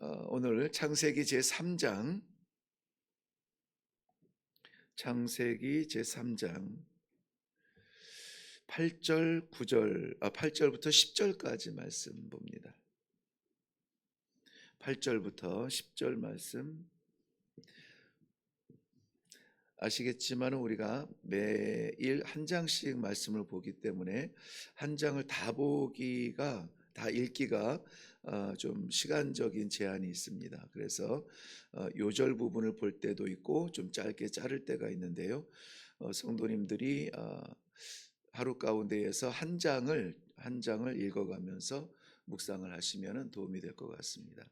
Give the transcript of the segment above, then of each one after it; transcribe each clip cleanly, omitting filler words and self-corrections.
오늘 창세기 제3장 8절 9절 8절부터 10절까지 말씀 봅니다. 8절부터 10절 말씀 아시겠지만 우리가 매일 한 장씩 말씀을 보기 때문에 한 장을 다 읽기가 좀 시간적인 제한이 있습니다. 그래서 요절 부분을 볼 때도 있고 좀 짧게 자를 때가 있는데요. 성도님들이 하루 가운데에서 한 장을 읽어가면서 묵상을 하시면 도움이 될 것 같습니다.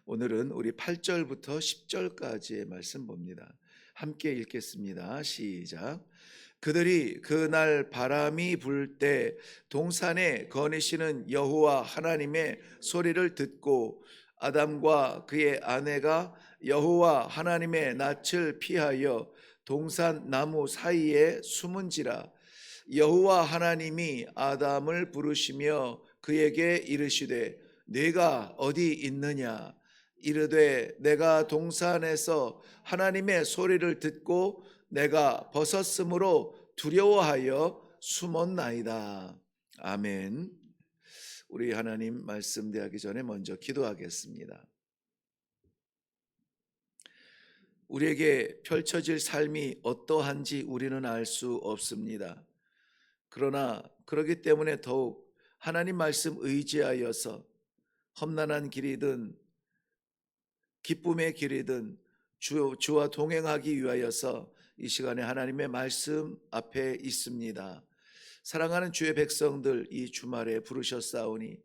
오늘은 우리 8절부터 10절까지의 말씀 봅니다. 함께 읽겠습니다. 시작. 그들이 그날 바람이 불 때 동산에 거니시는 여호와 하나님의 소리를 듣고 아담과 그의 아내가 여호와 하나님의 낯을 피하여 동산 나무 사이에 숨은지라. 여호와 하나님이 아담을 부르시며 그에게 이르시되 네가 어디 있느냐. 이르되 내가 동산에서 하나님의 소리를 듣고 내가 벗었으므로 두려워하여 숨었나이다. 아멘. 우리 하나님 말씀 대하기 전에 먼저 기도하겠습니다. 우리에게 펼쳐질 삶이 어떠한지 우리는 알 수 없습니다. 그러나 그렇기 때문에 더욱 하나님 말씀 의지하여서 험난한 길이든 기쁨의 길이든 주와 동행하기 위하여서 이 시간에 하나님의 말씀 앞에 있습니다. 사랑하는 주의 백성들, 이 주말에 부르셨사오니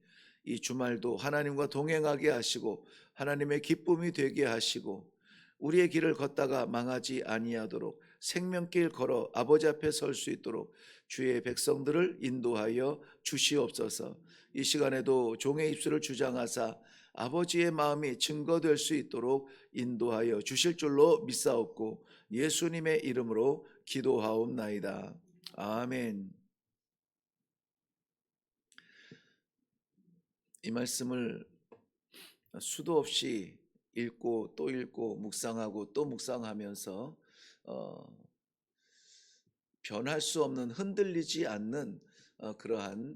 이 주말도 하나님과 동행하게 하시고 하나님의 기쁨이 되게 하시고 우리의 길을 걷다가 망하지 아니하도록 생명길 걸어 아버지 앞에 설 수 있도록 주의 백성들을 인도하여 주시옵소서. 이 시간에도 종의 입술을 주장하사 아버지의 마음이 증거될 수 있도록 인도하여 주실 줄로 믿사옵고 예수님의 이름으로 기도하옵나이다. 아멘. 이 말씀을 수도 없이 읽고 또 읽고 묵상하고 또 묵상하면서 변할 수 없는, 흔들리지 않는 그러한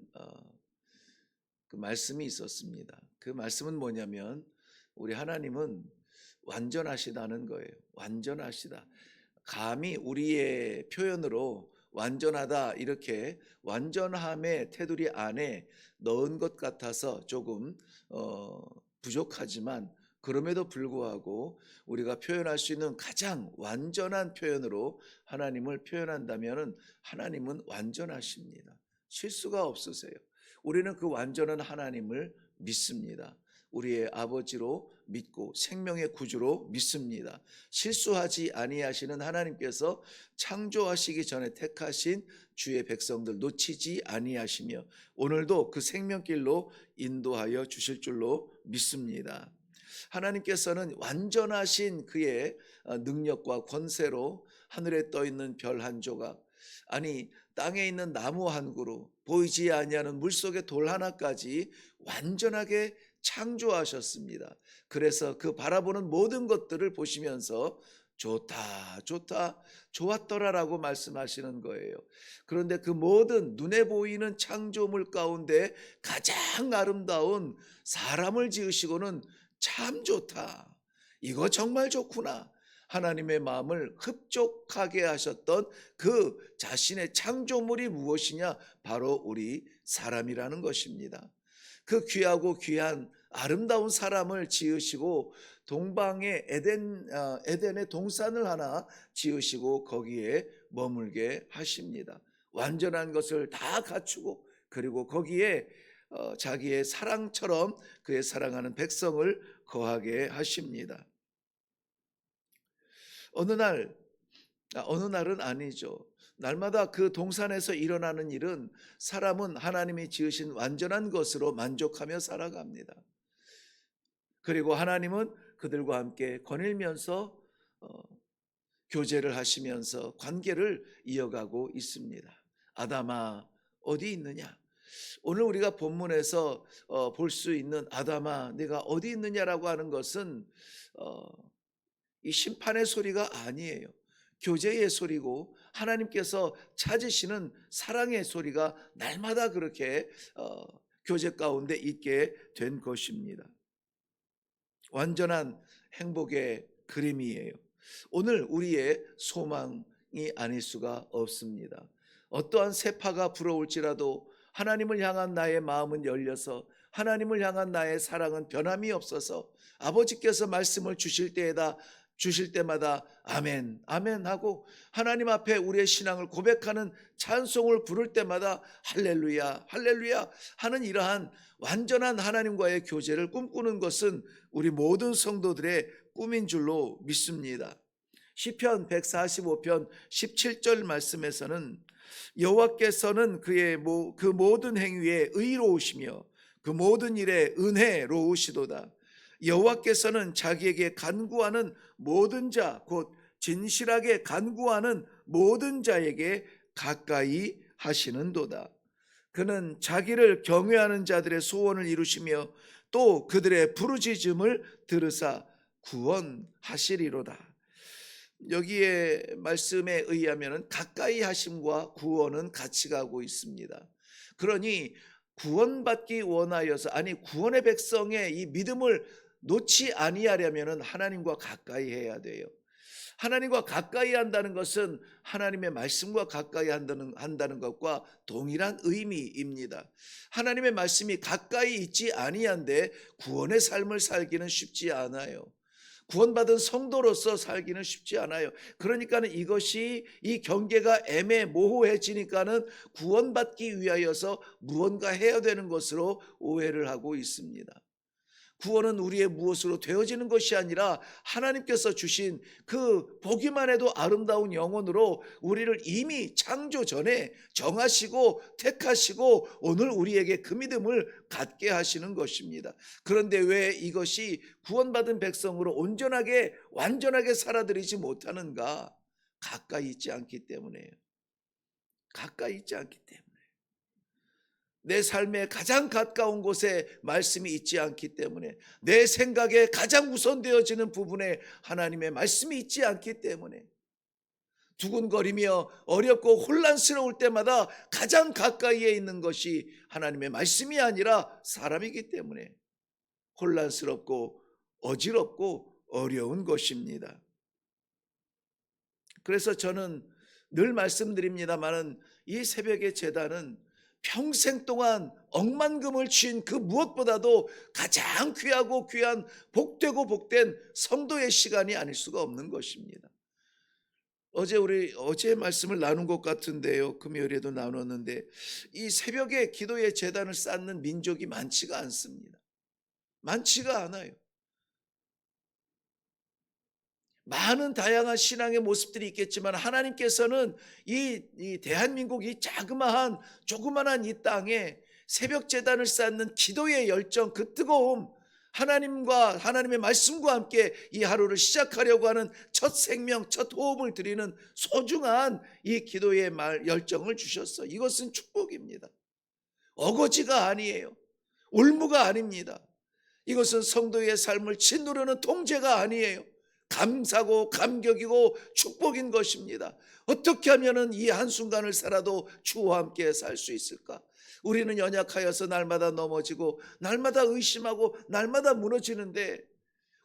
그 말씀이 있었습니다. 그 말씀은 뭐냐면 우리 하나님은 완전하시다는 거예요. 완전하시다. 감히 우리의 표현으로 완전하다 이렇게 완전함의 테두리 안에 넣은 것 같아서 조금 부족하지만 그럼에도 불구하고 우리가 표현할 수 있는 가장 완전한 표현으로 하나님을 표현한다면 하나님은 완전하십니다. 실수가 없으세요. 우리는 그 완전한 하나님을 믿습니다. 우리의 아버지로 믿고 생명의 구주로 믿습니다. 실수하지 아니하시는 하나님께서 창조하시기 전에 택하신 주의 백성들 놓치지 아니하시며 오늘도 그 생명길로 인도하여 주실 줄로 믿습니다. 하나님께서는 완전하신 그의 능력과 권세로 하늘에 떠 있는 별 한 조각, 아니 땅에 있는 나무 한 그루, 보이지 아니하는 물속의 돌 하나까지 완전하게 창조하셨습니다. 그래서 그 바라보는 모든 것들을 보시면서 좋다, 좋다, 좋았더라라고 말씀하시는 거예요. 그런데 그 모든 눈에 보이는 창조물 가운데 가장 아름다운 사람을 지으시고는 참 좋다, 이거 정말 좋구나, 하나님의 마음을 흡족하게 하셨던 그 자신의 창조물이 무엇이냐? 바로 우리 사람이라는 것입니다. 그 귀하고 귀한 아름다운 사람을 지으시고 동방의 에덴의 동산을 하나 지으시고 거기에 머물게 하십니다. 완전한 것을 다 갖추고 그리고 거기에 자기의 사랑처럼 그의 사랑하는 백성을 거하게 하십니다. 어느 날은 아니죠. 날마다 그 동산에서 일어나는 일은 사람은 하나님이 지으신 완전한 것으로 만족하며 살아갑니다. 그리고 하나님은 그들과 함께 거닐면서 교제를 하시면서 관계를 이어가고 있습니다. 아담아 어디 있느냐? 오늘 우리가 본문에서 볼 수 있는 아담아 네가 어디 있느냐라고 하는 것은 어, 이 심판의 소리가 아니에요. 교제의 소리고 하나님께서 찾으시는 사랑의 소리가 날마다 그렇게 교제 가운데 있게 된 것입니다. 완전한 행복의 그림이에요. 오늘 우리의 소망이 아닐 수가 없습니다. 어떠한 세파가 불어올지라도 하나님을 향한 나의 마음은 열려서 하나님을 향한 나의 사랑은 변함이 없어서 아버지께서 말씀을 주실 때마다 아멘 아멘 하고 하나님 앞에 우리의 신앙을 고백하는 찬송을 부를 때마다 할렐루야 할렐루야 하는 이러한 완전한 하나님과의 교제를 꿈꾸는 것은 우리 모든 성도들의 꿈인 줄로 믿습니다. 시편 145편 17절 말씀에서는 여호와께서는 그 모든 행위에 의로우시며 그 모든 일에 은혜로우시도다. 여호와께서는 자기에게 간구하는 모든 자, 곧 진실하게 간구하는 모든 자에게 가까이 하시는도다. 그는 자기를 경외하는 자들의 소원을 이루시며 또 그들의 부르짖음을 들으사 구원하시리로다. 여기에 말씀에 의하면 가까이 하심과 구원은 같이 가고 있습니다. 그러니 구원받기 원하여서 구원의 백성의 이 믿음을 놓지 아니하려면 하나님과 가까이 해야 돼요. 하나님과 가까이 한다는 것은 하나님의 말씀과 가까이 한다는 것과 동일한 의미입니다. 하나님의 말씀이 가까이 있지 아니한데 구원의 삶을 살기는 쉽지 않아요. 구원받은 성도로서 살기는 쉽지 않아요. 그러니까는 이것이 이 경계가 애매모호해지니까는 구원받기 위하여서 무언가 해야 되는 것으로 오해를 하고 있습니다. 구원은 우리의 무엇으로 되어지는 것이 아니라 하나님께서 주신 그 보기만 해도 아름다운 영혼으로 우리를 이미 창조 전에 정하시고 택하시고 오늘 우리에게 그 믿음을 갖게 하시는 것입니다. 그런데 왜 이것이 구원받은 백성으로 온전하게 완전하게 살아들이지 못하는가? 가까이 있지 않기 때문에요. 가까이 있지 않기 때문에. 내 삶의 가장 가까운 곳에 말씀이 있지 않기 때문에, 내 생각에 가장 우선되어지는 부분에 하나님의 말씀이 있지 않기 때문에, 두근거리며 어렵고 혼란스러울 때마다 가장 가까이에 있는 것이 하나님의 말씀이 아니라 사람이기 때문에 혼란스럽고 어지럽고 어려운 것입니다. 그래서 저는 늘 말씀드립니다마는 이 새벽의 제단은 평생 동안 억만금을 쥔 그 무엇보다도 가장 귀하고 귀한 복되고 복된 성도의 시간이 아닐 수가 없는 것입니다. 어제 말씀을 나눈 것 같은데요. 금요일에도 나눴는데 이 새벽에 기도의 제단을 쌓는 민족이 많지가 않습니다. 많지가 않아요. 많은 다양한 신앙의 모습들이 있겠지만 하나님께서는 이 대한민국 이 자그마한 조그만한 이 땅에 새벽 제단을 쌓는 기도의 열정, 그 뜨거움, 하나님과 하나님의 말씀과 함께 이 하루를 시작하려고 하는 첫 생명, 첫 호흡을 드리는 소중한 이 기도의 열정을 주셨어. 이것은 축복입니다. 어거지가 아니에요. 올무가 아닙니다. 이것은 성도의 삶을 짓누르는 통제가 아니에요. 감사고 감격이고 축복인 것입니다. 어떻게 하면은 이 한순간을 살아도 주와 함께 살 수 있을까? 우리는 연약하여서 날마다 넘어지고 날마다 의심하고 날마다 무너지는데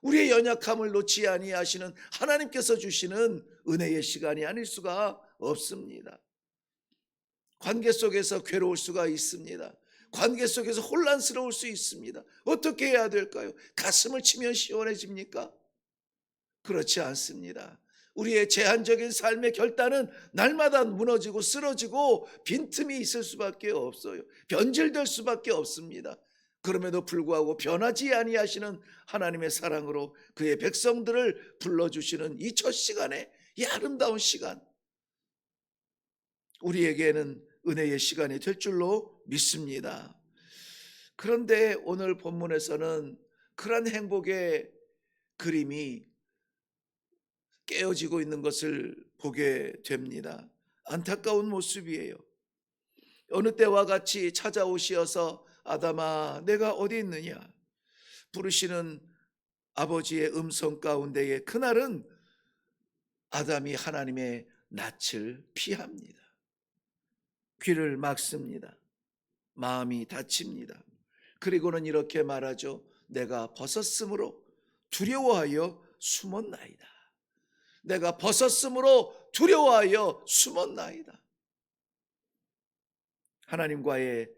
우리의 연약함을 놓지 아니하시는 하나님께서 주시는 은혜의 시간이 아닐 수가 없습니다. 관계 속에서 괴로울 수가 있습니다. 관계 속에서 혼란스러울 수 있습니다. 어떻게 해야 될까요? 가슴을 치면 시원해집니까? 그렇지 않습니다. 우리의 제한적인 삶의 결단은 날마다 무너지고 쓰러지고 빈틈이 있을 수밖에 없어요. 변질될 수밖에 없습니다. 그럼에도 불구하고 변하지 아니하시는 하나님의 사랑으로 그의 백성들을 불러주시는 이 첫 시간에, 이 아름다운 시간, 우리에게는 은혜의 시간이 될 줄로 믿습니다. 그런데 오늘 본문에서는 그러한 행복의 그림이 깨어지고 있는 것을 보게 됩니다. 안타까운 모습이에요. 어느 때와 같이 찾아오시어서 아담아 내가 어디 있느냐 부르시는 아버지의 음성 가운데에 그날은 아담이 하나님의 낯을 피합니다. 귀를 막습니다. 마음이 다칩니다. 그리고는 이렇게 말하죠. 내가 벗었으므로 두려워하여 숨었나이다. 내가 벗었으므로 두려워하여 숨었나이다. 하나님과의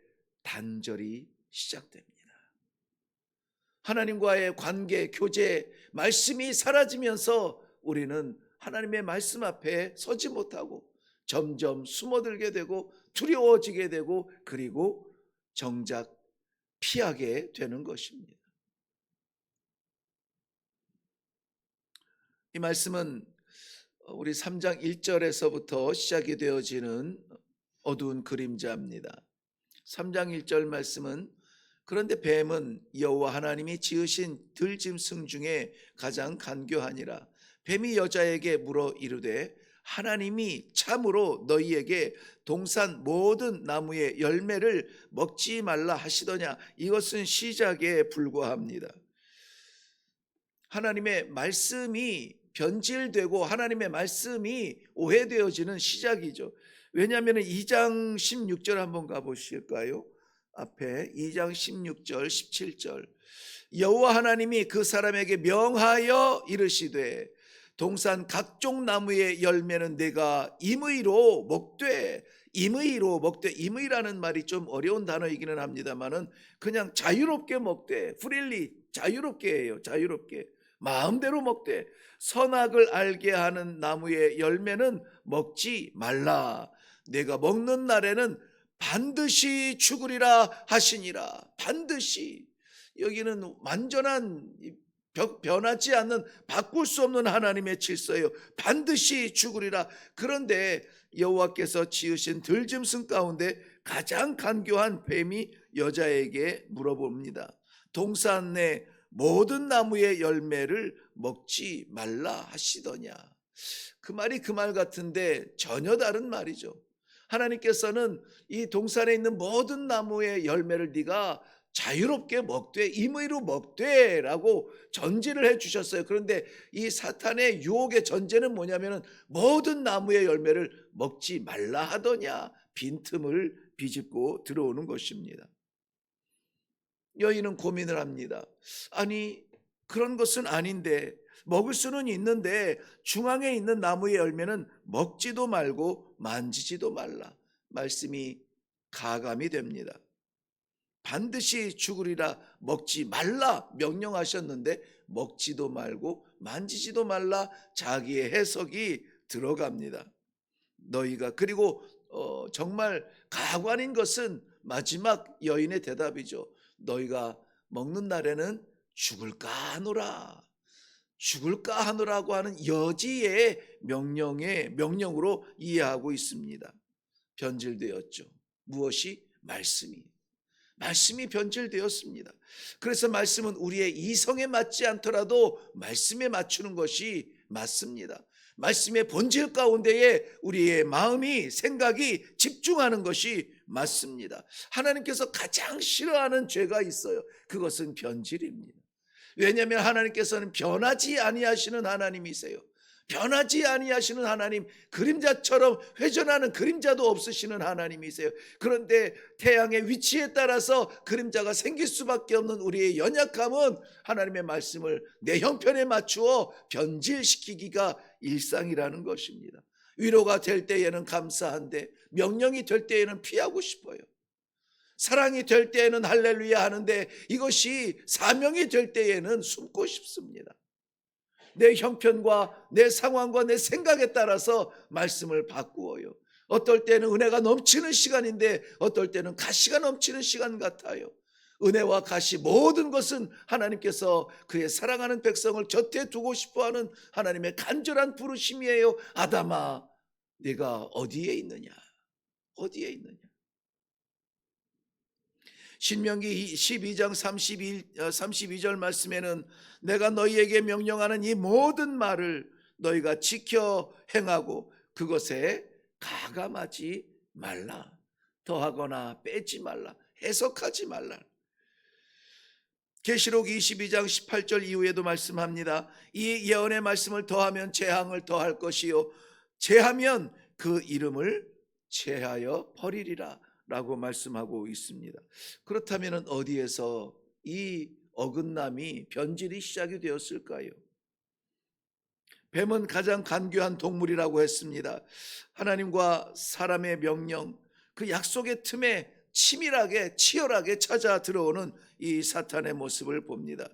단절이 시작됩니다. 하나님과의 관계, 교제, 말씀이 사라지면서 우리는 하나님의 말씀 앞에 서지 못하고 점점 숨어들게 되고 두려워지게 되고 그리고 정작 피하게 되는 것입니다. 이 말씀은 우리 3장 1절에서부터 시작이 되어지는 어두운 그림자입니다. 3장 1절 말씀은 그런데 뱀은 여호와 하나님이 지으신 들짐승 중에 가장 간교하니라. 뱀이 여자에게 물어 이르되 하나님이 참으로 너희에게 동산 모든 나무의 열매를 먹지 말라 하시더냐. 이것은 시작에 불과합니다. 하나님의 말씀이 변질되고 하나님의 말씀이 오해되어지는 시작이죠. 왜냐하면 2장 16절 한번 가보실까요? 앞에 2장 16절 17절 여호와 하나님이 그 사람에게 명하여 이르시되 동산 각종 나무의 열매는 내가 임의로 먹되 임의로 먹되 임의라는 말이 좀 어려운 단어이기는 합니다만은 그냥 자유롭게 먹되 프릴리 자유롭게 해요. 자유롭게 마음대로 먹되 선악을 알게 하는 나무의 열매는 먹지 말라. 내가 먹는 날에는 반드시 죽으리라 하시니라. 반드시 여기는 완전한 변하지 않는 바꿀 수 없는 하나님의 질서예요. 반드시 죽으리라. 그런데 여호와께서 지으신 들짐승 가운데 가장 간교한 뱀이 여자에게 물어봅니다. 동산 내 모든 나무의 열매를 먹지 말라 하시더냐. 그 말이 그 말 같은데 전혀 다른 말이죠. 하나님께서는 이 동산에 있는 모든 나무의 열매를 네가 자유롭게 먹되 임의로 먹되라고 전제를 해주셨어요. 그런데 이 사탄의 유혹의 전제는 뭐냐면은 모든 나무의 열매를 먹지 말라 하더냐. 빈틈을 비집고 들어오는 것입니다. 여인은 고민을 합니다. 아니 그런 것은 아닌데 먹을 수는 있는데 중앙에 있는 나무의 열매는 먹지도 말고 만지지도 말라. 말씀이 가감이 됩니다. 반드시 죽으리라 먹지 말라 명령하셨는데 먹지도 말고 만지지도 말라 자기의 해석이 들어갑니다. 너희가 그리고 정말 가관인 것은 마지막 여인의 대답이죠. 너희가 먹는 날에는 죽을까 하노라. 죽을까 하노라고 하는 여지의 명령으로 이해하고 있습니다. 변질되었죠. 무엇이? 말씀이 변질되었습니다. 그래서 말씀은 우리의 이성에 맞지 않더라도 말씀에 맞추는 것이 맞습니다. 말씀의 본질 가운데에 우리의 마음이 생각이 집중하는 것이 맞습니다. 하나님께서 가장 싫어하는 죄가 있어요. 그것은 변질입니다. 왜냐하면 하나님께서는 변하지 아니하시는 하나님이세요. 변하지 아니하시는 하나님, 그림자처럼 회전하는 그림자도 없으시는 하나님이세요. 그런데 태양의 위치에 따라서 그림자가 생길 수밖에 없는 우리의 연약함은 하나님의 말씀을 내 형편에 맞추어 변질시키기가 일상이라는 것입니다. 위로가 될 때에는 감사한데 명령이 될 때에는 피하고 싶어요. 사랑이 될 때에는 할렐루야 하는데 이것이 사명이 될 때에는 숨고 싶습니다. 내 형편과 내 상황과 내 생각에 따라서 말씀을 바꾸어요. 어떨 때는 은혜가 넘치는 시간인데 어떨 때는 가시가 넘치는 시간 같아요. 은혜와 가시 모든 것은 하나님께서 그의 사랑하는 백성을 곁에 두고 싶어하는 하나님의 간절한 부르심이에요. 아담아 네가 어디에 있느냐? 어디에 있느냐? 신명기 12장 32절 말씀에는 내가 너희에게 명령하는 이 모든 말을 너희가 지켜 행하고 그것에 가감하지 말라. 더하거나 빼지 말라. 해석하지 말라. 계시록 22장 18절 이후에도 말씀합니다. 이 예언의 말씀을 더하면 재앙을 더할 것이요 제하면 그 이름을 제하여 버리리라 라고 말씀하고 있습니다. 그렇다면 어디에서 이 어긋남이 변질이 시작이 되었을까요? 뱀은 가장 간교한 동물이라고 했습니다. 하나님과 사람의 명령, 그 약속의 틈에 치밀하게 치열하게 찾아 들어오는 이 사탄의 모습을 봅니다.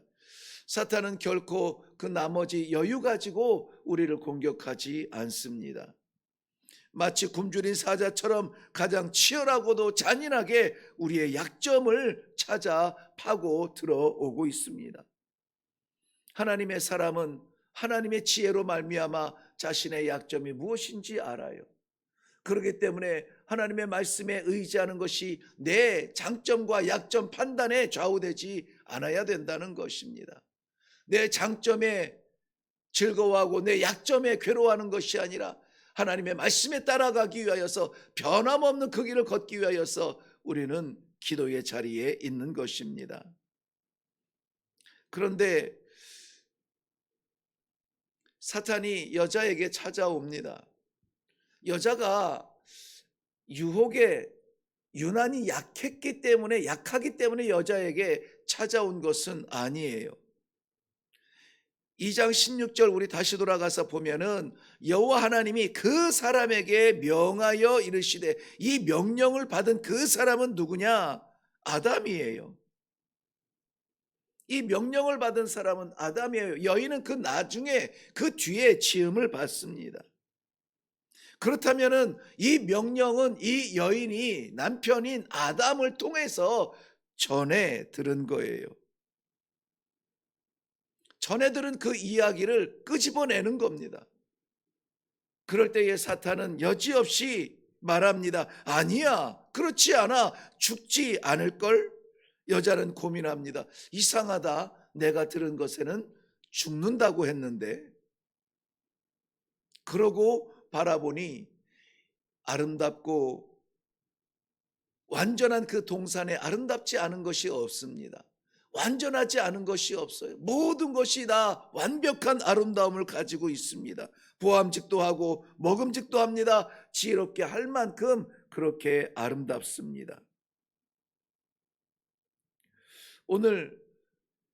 사탄은 결코 그 나머지 여유 가지고 우리를 공격하지 않습니다. 마치 굶주린 사자처럼 가장 치열하고도 잔인하게 우리의 약점을 찾아 파고 들어오고 있습니다. 하나님의 사람은 하나님의 지혜로 말미암아 자신의 약점이 무엇인지 알아요. 그렇기 때문에 하나님의 말씀에 의지하는 것이 내 장점과 약점 판단에 좌우되지 않아야 된다는 것입니다. 내 장점에 즐거워하고 내 약점에 괴로워하는 것이 아니라 하나님의 말씀에 따라가기 위하여서 변함없는 그 길을 걷기 위하여서 우리는 기도의 자리에 있는 것입니다. 그런데 사탄이 여자에게 찾아옵니다. 여자가 유혹에 유난히 약하기 때문에 여자에게 찾아온 것은 아니에요. 2장 16절 우리 다시 돌아가서 보면은 여호와 하나님이 그 사람에게 명하여 이르시되, 이 명령을 받은 그 사람은 누구냐? 아담이에요. 이 명령을 받은 사람은 아담이에요. 여인은 그 나중에 그 뒤에 지음을 받습니다. 그렇다면은 이 명령은 이 여인이 남편인 아담을 통해서 전해 들은 거예요. 전해 들은 그 이야기를 끄집어내는 겁니다. 그럴 때에 사탄은 여지없이 말합니다. 아니야, 그렇지 않아, 죽지 않을걸? 여자는 고민합니다. 이상하다, 내가 들은 것에는 죽는다고 했는데. 그러고 바라보니 아름답고 완전한 그 동산에 아름답지 않은 것이 없습니다. 완전하지 않은 것이 없어요. 모든 것이 다 완벽한 아름다움을 가지고 있습니다. 보암직도 하고 먹음직도 합니다. 지혜롭게 할 만큼 그렇게 아름답습니다. 오늘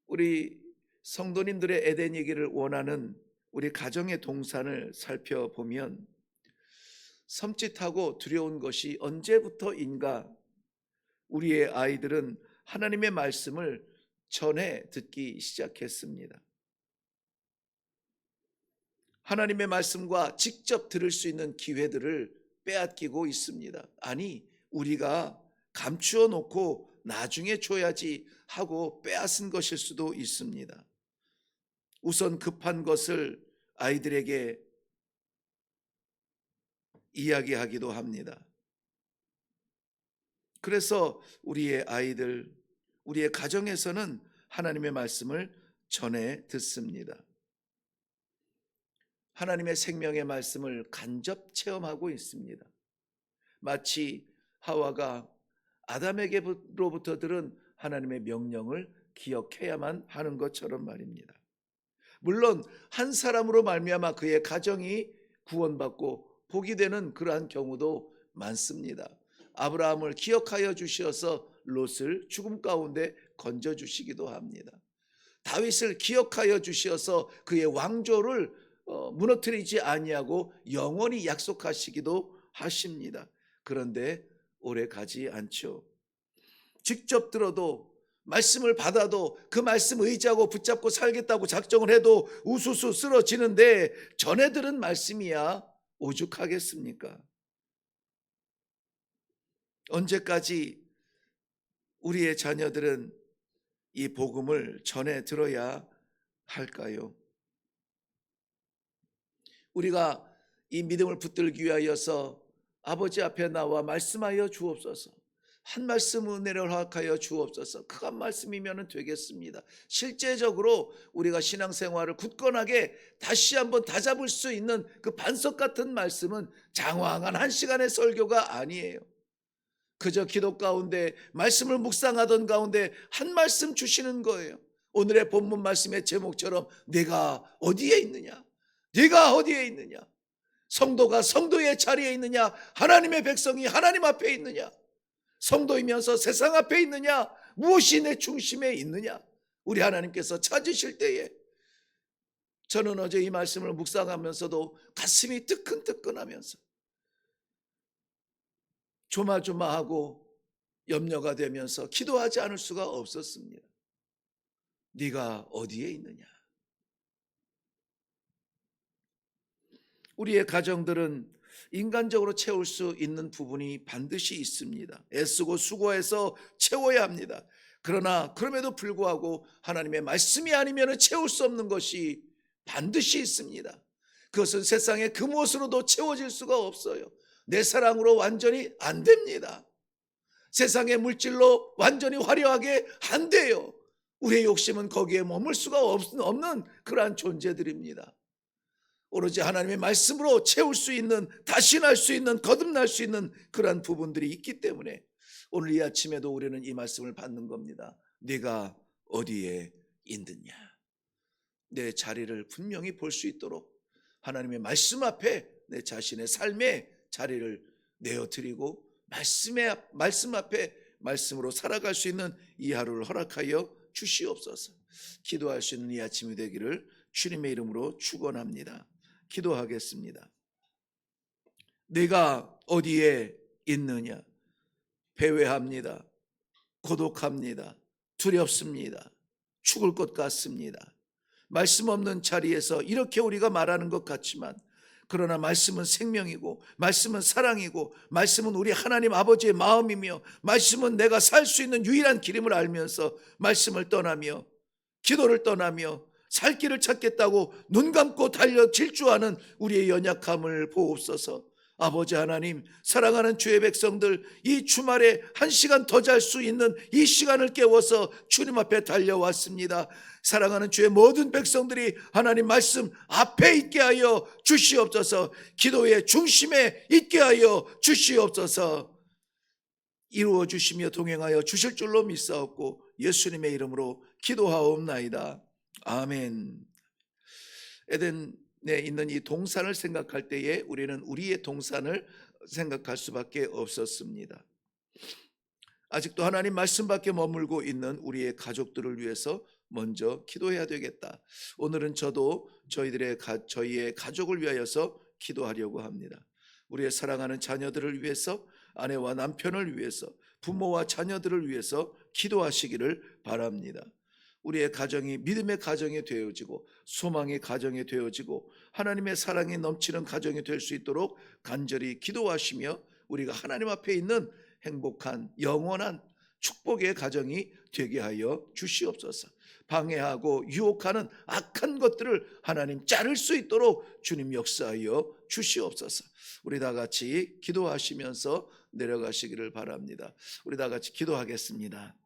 우리 성도님들의 에덴 얘기를 원하는 우리 가정의 동산을 살펴보면 섬찟하고 두려운 것이 언제부터인가 우리의 아이들은 하나님의 말씀을 전해 듣기 시작했습니다. 하나님의 말씀과 직접 들을 수 있는 기회들을 빼앗기고 있습니다. 아니, 우리가 감추어 놓고 나중에 줘야지 하고 빼앗은 것일 수도 있습니다. 우선 급한 것을 아이들에게 이야기하기도 합니다. 그래서 우리의 아이들, 우리의 가정에서는 하나님의 말씀을 전해 듣습니다. 하나님의 생명의 말씀을 간접 체험하고 있습니다. 마치 하와가 아담에게로부터 들은 하나님의 명령을 기억해야만 하는 것처럼 말입니다. 물론 한 사람으로 말미암아 그의 가정이 구원받고 복이 되는 그러한 경우도 많습니다. 아브라함을 기억하여 주셔서 롯을 죽음 가운데 건져주시기도 합니다. 다윗을 기억하여 주셔서 그의 왕조를 무너뜨리지 아니하고 영원히 약속하시기도 하십니다. 그런데 오래 가지 않죠. 직접 들어도 말씀을 받아도 그 말씀 의지하고 붙잡고 살겠다고 작정을 해도 우수수 쓰러지는데 전해 들은 말씀이야 오죽하겠습니까? 언제까지 우리의 자녀들은 이 복음을 전해 들어야 할까요? 우리가 이 믿음을 붙들기 위하여서 아버지 앞에 나와 말씀하여 주옵소서, 한 말씀 은혜를 허락하여 주옵소서, 그 한 말씀이면 되겠습니다. 실제적으로 우리가 신앙생활을 굳건하게 다시 한번 다잡을 수 있는 그 반석 같은 말씀은 장황한 한 시간의 설교가 아니에요. 그저 기도 가운데 말씀을 묵상하던 가운데 한 말씀 주시는 거예요. 오늘의 본문 말씀의 제목처럼 내가 어디에 있느냐? 네가 어디에 있느냐? 성도가 성도의 자리에 있느냐? 하나님의 백성이 하나님 앞에 있느냐? 성도이면서 세상 앞에 있느냐? 무엇이 내 중심에 있느냐? 우리 하나님께서 찾으실 때에 저는 어제 이 말씀을 묵상하면서도 가슴이 뜨끈뜨끈하면서 조마조마하고 염려가 되면서 기도하지 않을 수가 없었습니다. 네가 어디에 있느냐? 우리의 가정들은 인간적으로 채울 수 있는 부분이 반드시 있습니다. 애쓰고 수고해서 채워야 합니다. 그러나 그럼에도 불구하고 하나님의 말씀이 아니면 채울 수 없는 것이 반드시 있습니다. 그것은 세상의 그 무엇으로도 채워질 수가 없어요. 내 사랑으로 완전히 안 됩니다. 세상의 물질로 완전히 화려하게 안 돼요. 우리의 욕심은 거기에 머물 수가 없는 그러한 존재들입니다. 오로지 하나님의 말씀으로 채울 수 있는, 다시 날 수 있는, 거듭날 수 있는 그러한 부분들이 있기 때문에 오늘 이 아침에도 우리는 이 말씀을 받는 겁니다. 네가 어디에 있느냐? 내 자리를 분명히 볼 수 있도록 하나님의 말씀 앞에 내 자신의 삶의 자리를 내어드리고 말씀 앞에 말씀으로 살아갈 수 있는 이 하루를 허락하여 주시옵소서. 기도할 수 있는 이 아침이 되기를 주님의 이름으로 축원합니다. 기도하겠습니다. 내가 어디에 있느냐? 배회합니다. 고독합니다. 두렵습니다. 죽을 것 같습니다. 말씀 없는 자리에서 이렇게 우리가 말하는 것 같지만 그러나 말씀은 생명이고 말씀은 사랑이고 말씀은 우리 하나님 아버지의 마음이며 말씀은 내가 살 수 있는 유일한 길임을 알면서 말씀을 떠나며 기도를 떠나며 살 길을 찾겠다고 눈 감고 달려 질주하는 우리의 연약함을 보옵소서. 아버지 하나님, 사랑하는 주의 백성들, 이 주말에 한 시간 더 잘 수 있는 이 시간을 깨워서 주님 앞에 달려왔습니다. 사랑하는 주의 모든 백성들이 하나님 말씀 앞에 있게 하여 주시옵소서. 기도의 중심에 있게 하여 주시옵소서. 이루어 주시며 동행하여 주실 줄로 믿사옵고 예수님의 이름으로 기도하옵나이다. 아멘. 에덴에 있는 이 동산을 생각할 때에 우리는 우리의 동산을 생각할 수밖에 없었습니다. 아직도 하나님 말씀 밖에 머물고 있는 우리의 가족들을 위해서 먼저 기도해야 되겠다. 오늘은 저도 저희의 가족을 위하여서 기도하려고 합니다. 우리의 사랑하는 자녀들을 위해서, 아내와 남편을 위해서, 부모와 자녀들을 위해서 기도하시기를 바랍니다. 우리의 가정이 믿음의 가정이 되어지고 소망의 가정이 되어지고 하나님의 사랑이 넘치는 가정이 될 수 있도록 간절히 기도하시며 우리가 하나님 앞에 있는 행복한 영원한 축복의 가정이 되게 하여 주시옵소서. 방해하고 유혹하는 악한 것들을 하나님 자를 수 있도록 주님 역사하여 주시옵소서. 우리 다 같이 기도하시면서 내려가시기를 바랍니다. 우리 다 같이 기도하겠습니다.